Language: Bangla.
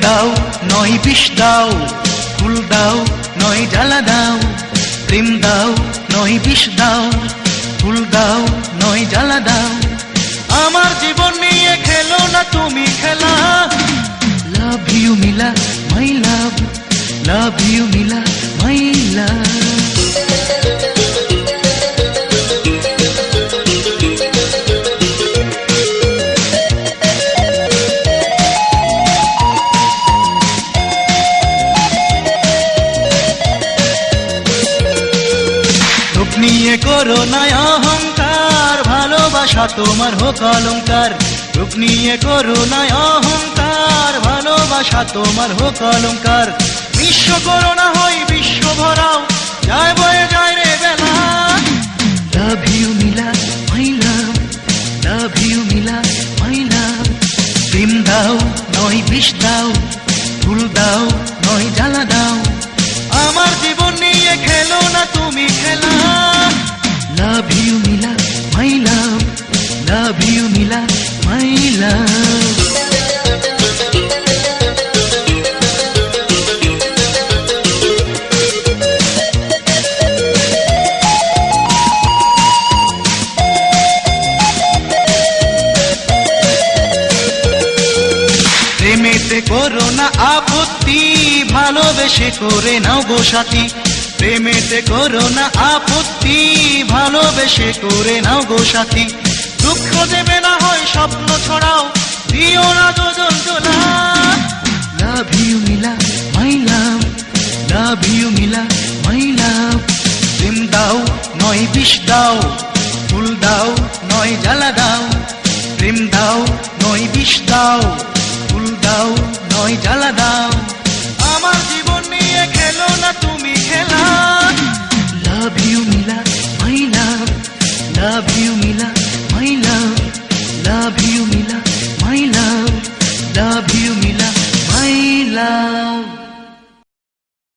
দাও নয় বিষ দাও, ফুল দাও নয় জ্বালা দাও। প্রেম দাও নয় বিষ দাও, ফুল দাও নয় জ্বালা দাও। আমার জীবন নিয়ে খেলো না তুমি খেলা। Love you Mila my love, love you Mila my love. নিয়ে করো না অহংকার, ভালোবাসা তোমার হোক অলংকার। রূপ নিয়ে করো না অহংকার, ভালোবাসা তোমার হোক অলংকার। বিশ্ব করো না হয় বিশ্ব ভরাও, যায় বয়ে যায় রে বেলা। লাভ you Mila my love, love you Mila my লাভ। প্রেম দাও নয় বিষ দাও, ফুল দাও নয় জ্বালা দাও। আমার জীবন নিয়ে খেলো না তুমি খেলা। Love you Mila my love, love you Mila my love. প্রেমেতে করো না আপত্তি, ভালোবেসে করে নাও গো সাথী। প্রেমেতে করো না আপত্তি, ভালোবেসে করে নাও গো সাথী। দুঃখ দেবে না হয় স্বপ্ন ছড়াও, দিও না যোজন জোলা। লাভ you Mila my love, love you Mila my লাভ। প্রেম দাও নয় বিষ দাও, ফুল দাও নয় জ্বালা দাও। প্রেম দাও নয় বিষ দাও, ফুল দাও নয় জ্বালা দাও। আমার জীবন নিয়ে খেলো না তুমি খেলা। Love you Mila my love, love you